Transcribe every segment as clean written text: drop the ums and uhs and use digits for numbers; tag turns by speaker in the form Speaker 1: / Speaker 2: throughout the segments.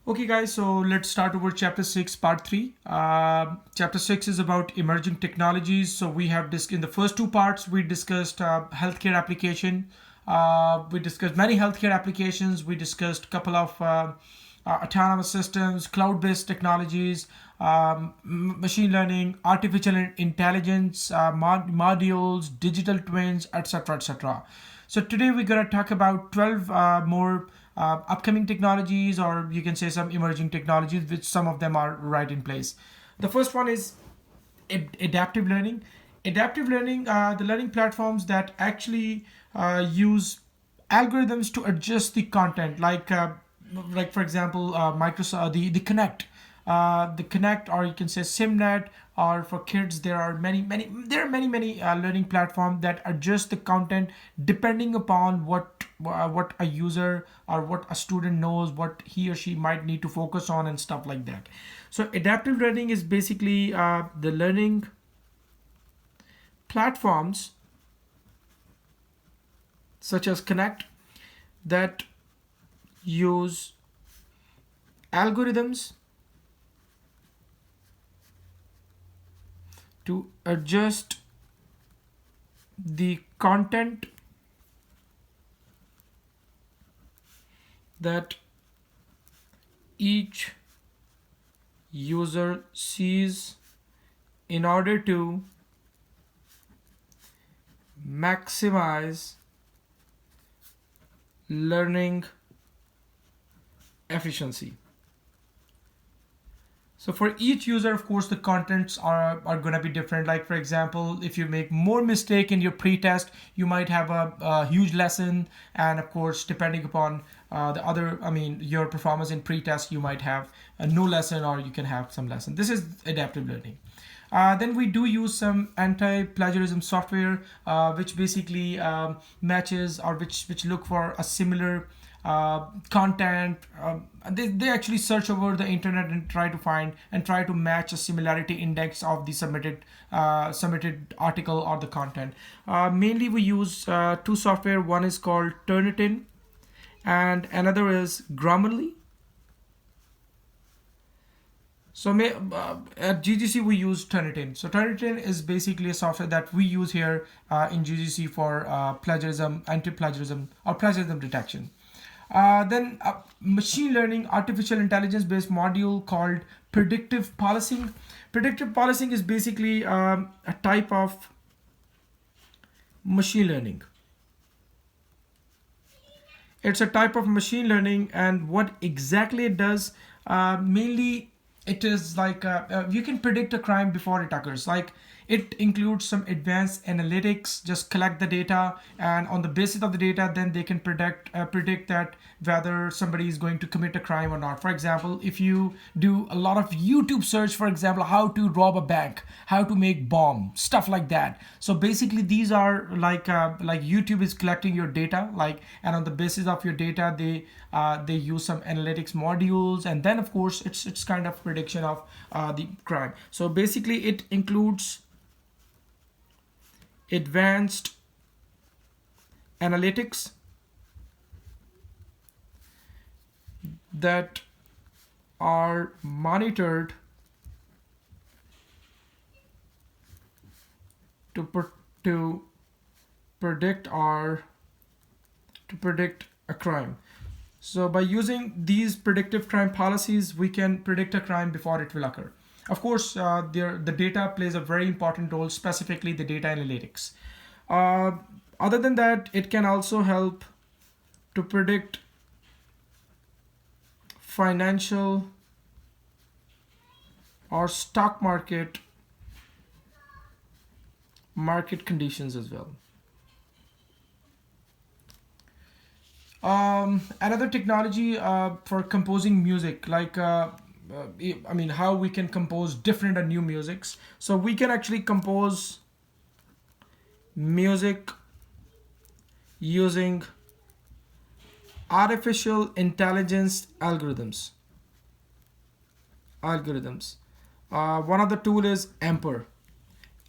Speaker 1: Okay, guys, so let's start over chapter 6, part 3. Chapter 6 is about emerging technologies. So, we have in the first two parts, we discussed healthcare application. We discussed many healthcare applications. We discussed a couple of autonomous systems, cloud based technologies, machine learning, artificial intelligence, modules, digital twins, etc. etc. So today we're going to talk about 12 more upcoming technologies, or you can say some emerging technologies, which some of them are right in place. The first one is adaptive learning. Adaptive learning, the learning platforms that actually use algorithms to adjust the content, like for example, Microsoft, the Connect, the Connect, or you can say SimNet, or for kids there are many learning platforms that adjust the content depending upon what a user or what a student knows, what he or she might need to focus on and stuff like that. So adaptive learning is basically the learning platforms such as Connect that use algorithms to adjust the content that each user sees in order to maximize learning efficiency. So for each user, of course, the contents are going to be different. Like for example, if you make more mistake in your pre-test, you might have a huge lesson. And of course, depending upon your performance in pre-test, you might have no lesson or you can have some lesson. This is adaptive learning. Then we do use some anti-plagiarism software, which basically matches or which look for a similar content. They actually search over the internet and try to match a similarity index of the submitted article or the content. Mainly we use two software. One is called Turnitin and another is Grammarly. So at GGC we use Turnitin. So Turnitin is basically a software that we use here in GGC for plagiarism, anti-plagiarism, or plagiarism detection. Then machine learning, artificial intelligence based module called predictive policing. Predictive policing is basically a type of machine learning. It's a type of machine learning, and what exactly it does, mainly it is like you can predict a crime before it occurs. Like it includes some advanced analytics, just collect the data, and on the basis of the data, then they can predict that whether somebody is going to commit a crime or not. For example, if you do a lot of YouTube search, for example, how to rob a bank, how to make bomb, stuff like that. So basically, these are like YouTube is collecting your data, and on the basis of your data, they use some analytics modules, and then of course it's kind of prediction of the crime. So basically, it includes advanced analytics that are monitored to predict a crime. So by using these predictive crime policies, we can predict a crime before it will occur. Of course, the data plays a very important role, specifically the data analytics. Other than that, it can also help to predict financial or stock market conditions as well. Another technology for composing music, how we can compose different and new musics. So we can actually compose music using artificial intelligence algorithms. One of the tool is Amper.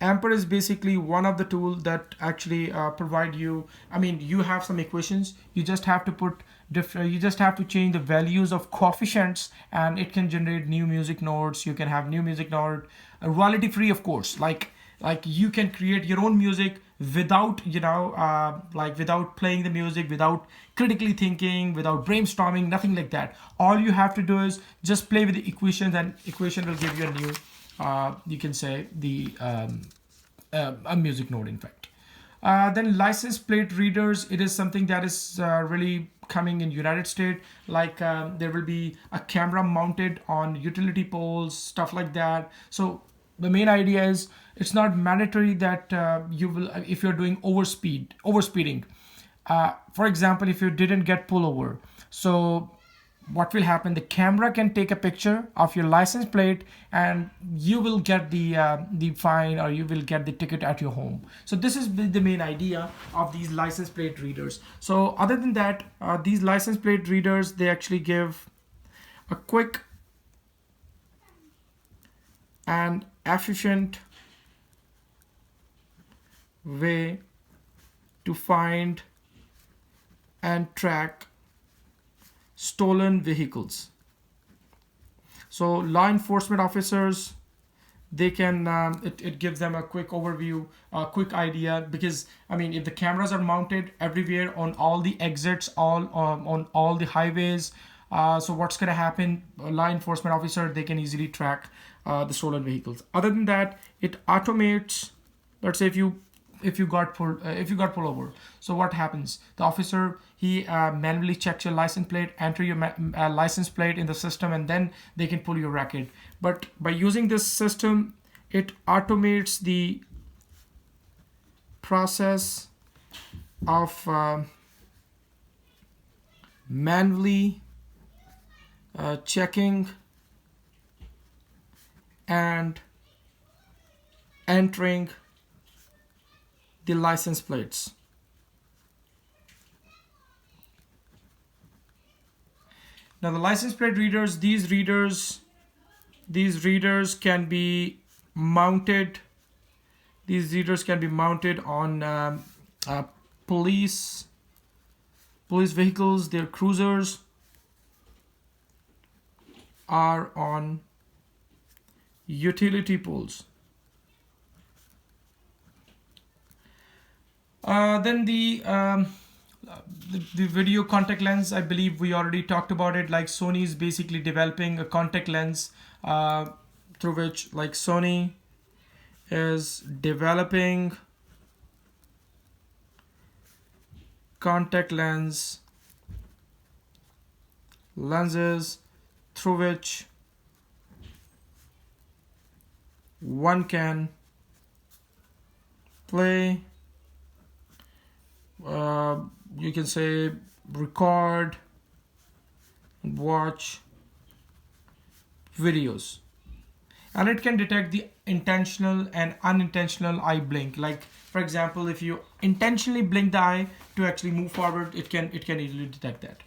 Speaker 1: Ampere is basically one of the tools that actually provide you, I mean, you have some equations, you just have to put different, you just have to change the values of coefficients and it can generate new music notes. You can have new music note, royalty free, of course. Like you can create your own music without, you know, like without playing the music, without critically thinking, without brainstorming, nothing like that. All you have to do is just play with the equations, and equation will give you a new, you can say the a music note, in fact. Then license plate readers, it is something that is really coming in United States. Like there will be a camera mounted on utility poles, stuff like that. So the main idea is it's not mandatory that you will, if you're doing overspeeding. For example, if you didn't get pullover, so what will happen, the camera can take a picture of your license plate and you will get the fine, or you will get the ticket at your home. So this is the main idea of these license plate readers. So other than that, these license plate readers, they actually give a quick and efficient way to find and track stolen vehicles. So law enforcement officers, they can, it gives them a quick overview, a quick idea, because I mean, if the cameras are mounted everywhere on all the exits, all on all the highways, so what's going to happen, a law enforcement officer, they can easily track the stolen vehicles. Other than that, it automates, let's say if you got pulled over, so what happens, the officer, he manually checks your license plate, enter your license plate in the system, and then they can pull your record. But by using this system, it automates the process of manually checking and entering the license plates. Now the license plate readers, these readers can be mounted. These readers can be mounted on police vehicles, their cruisers, are on utility poles. Then the video contact lens, I believe we already talked about it. Like Sony is basically developing a contact lens through which, like, Sony is developing contact lenses through which one can play, you can say record and watch videos, and it can detect the intentional and unintentional eye blink. Like for example, if you intentionally blink the eye to actually move forward, it can easily detect that.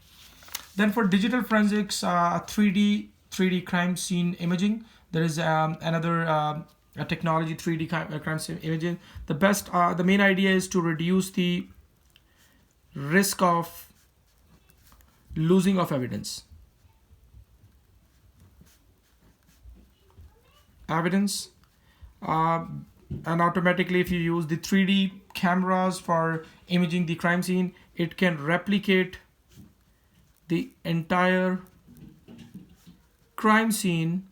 Speaker 1: Then for digital forensics, 3D crime scene imaging, there is another a technology, 3D crime scene imaging. The main idea is to reduce the risk of losing of evidence. And automatically, if you use the 3D cameras for imaging the crime scene, it can replicate the entire crime scene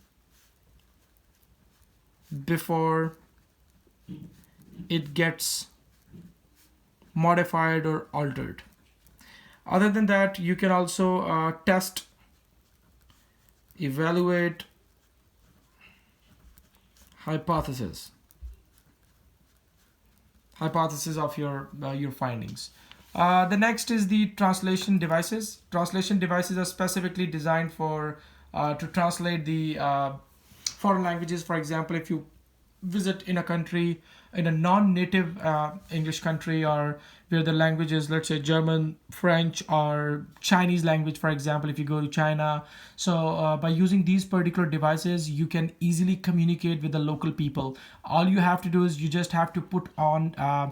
Speaker 1: before it gets modified or altered. Other than that, you can also test, evaluate hypothesis of your findings. The next is the translation devices. Translation devices are specifically designed for to translate the foreign languages. For example, if you visit in a country, in a non-native English country, or where the language is, let's say, German, French, or Chinese language, for example, if you go to China. So by using these particular devices, you can easily communicate with the local people. All you have to do is you just have to put on a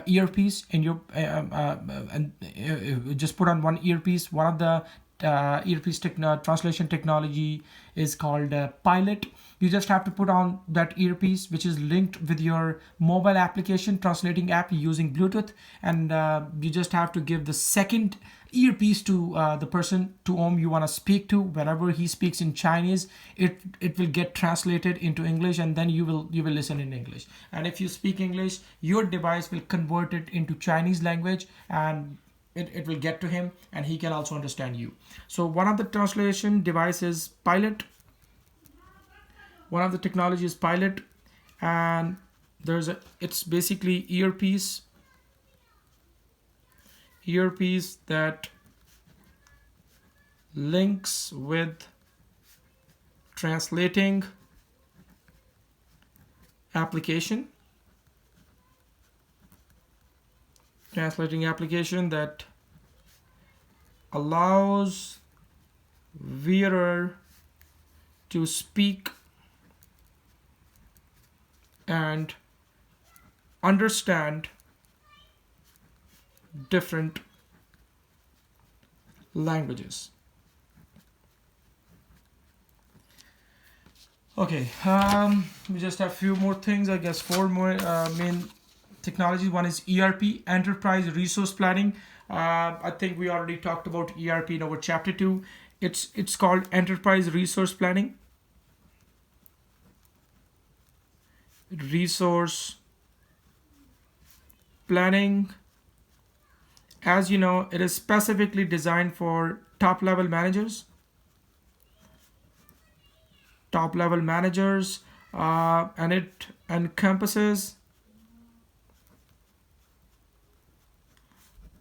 Speaker 1: earpiece in your and just put on one earpiece. One of the earpiece translation technology is called Pilot. You just have to put on that earpiece, which is linked with your mobile application translating app using Bluetooth, and you just have to give the second earpiece to the person to whom you want to speak to. Whenever he speaks in Chinese, it will get translated into English, and then you will listen in English. And if you speak English, your device will convert it into Chinese language, and it will get to him, and he can also understand you. So one of the translation devices Pilot. One of the technology is Pilot, and it's basically earpiece that links with translating application that allows wearer to speak and understand different languages. Okay, we just have a few more things, I guess, four more main technologies. One is ERP, Enterprise Resource Planning. I think we already talked about ERP in our chapter 2. It's called Enterprise Resource Planning. Resource planning, as you know, it is specifically designed for top level managers, and it encompasses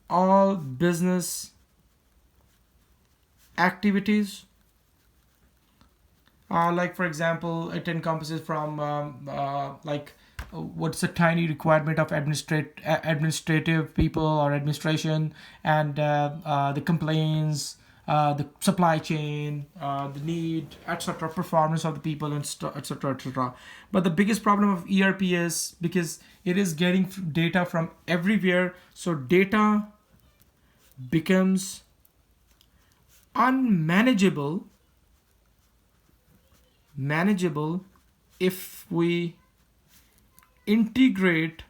Speaker 1: all business activities. Like, for example, it encompasses from what's the tiny requirement of administrative people or administration, and the complaints, the supply chain, the need, etc., performance of the people, and etc., etc. But the biggest problem of ERP is because it is getting data from everywhere, so data becomes unmanageable if we integrate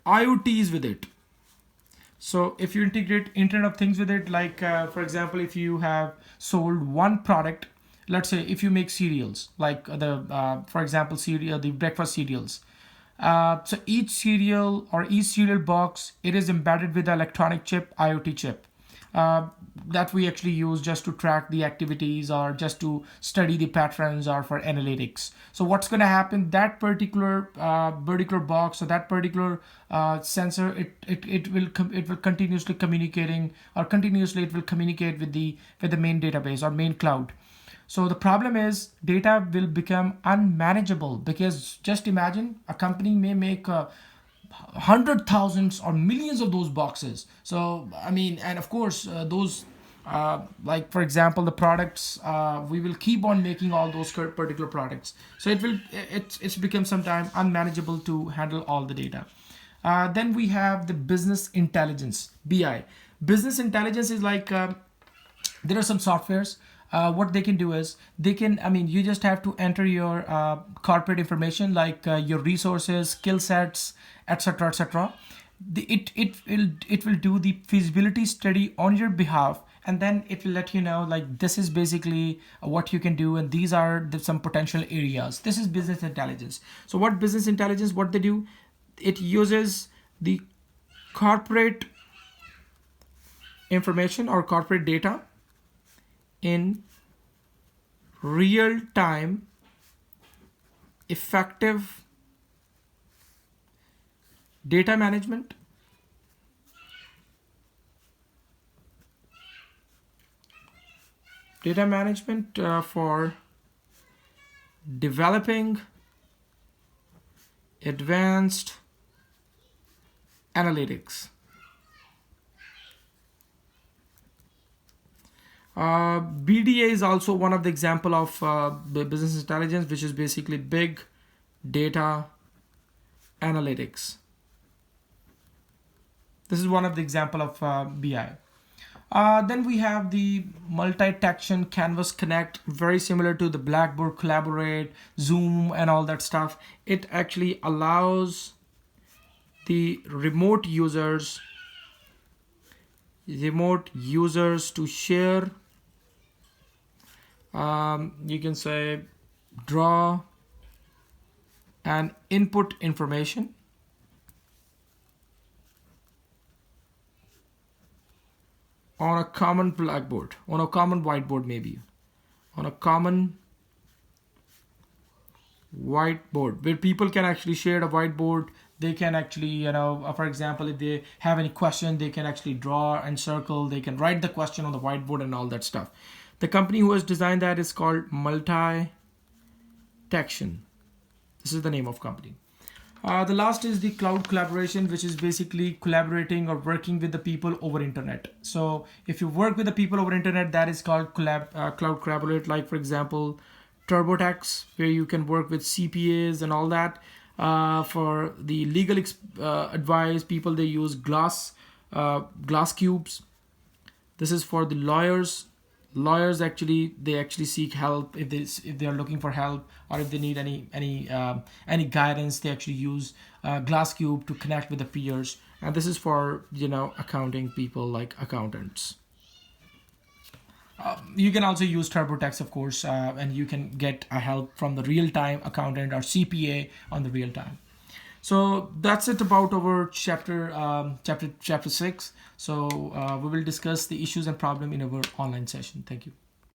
Speaker 1: IoTs with it. So if you integrate Internet of Things with it, like for example, if you have sold one product, let's say if you make cereals, like for example, the breakfast cereals. So each cereal or each cereal box, it is embedded with an electronic chip, IoT chip. That we actually use just to track the activities or just to study the patterns or for analytics. So what's going to happen, that particular box or that particular sensor, it will continuously communicating, or continuously it will communicate with the main database or main cloud. So the problem is data will become unmanageable, because just imagine a company may make 100,000s or millions of those boxes. So I mean, and of course those like for example the products, we will keep on making all those particular products, so it's become sometimes unmanageable to handle all the data. Then we have the business intelligence, BI. Business intelligence is like there are some softwares. What they can do is you just have to enter your corporate information, like your resources, skill sets, etc., etc. It will do the feasibility study on your behalf, and then it will let you know, like, this is basically what you can do, and these are some potential areas. This is business intelligence. So what business intelligence, what they do, it uses the corporate information or corporate data in real-time effective data management, for developing advanced analytics. BDA is also one of the example of the business intelligence, which is basically big data analytics. This is one of the example of BI. Then we have the multi-taction Canvas Connect, very similar to the Blackboard Collaborate, Zoom, and all that stuff. It actually allows the remote users to share, you can say, draw and input information on a common blackboard, on a common whiteboard, maybe on a common whiteboard where people can actually share a whiteboard. They can actually, for example, if they have any question, they can actually draw and circle, they can write the question on the whiteboard and all that stuff. The company who has designed that is called Multi-Taction. This is the name of company. The last is the cloud collaboration, which is basically collaborating or working with the people over internet. So if you work with the people over internet, that is called cloud collaborate. Like for example, TurboTax, where you can work with CPAs and all that. For the legal advice, people, they use glass cubes. This is for the lawyers. Lawyers actually seek help if they are looking for help, or if they need any guidance. They actually use glass cube to connect with the peers. And this is for accounting people, like accountants. You can also use TurboTax, of course, and you can get a help from the real-time accountant or CPA on the real time. So that's it about our chapter 6. So we will discuss the issues and problem in our online session. Thank you.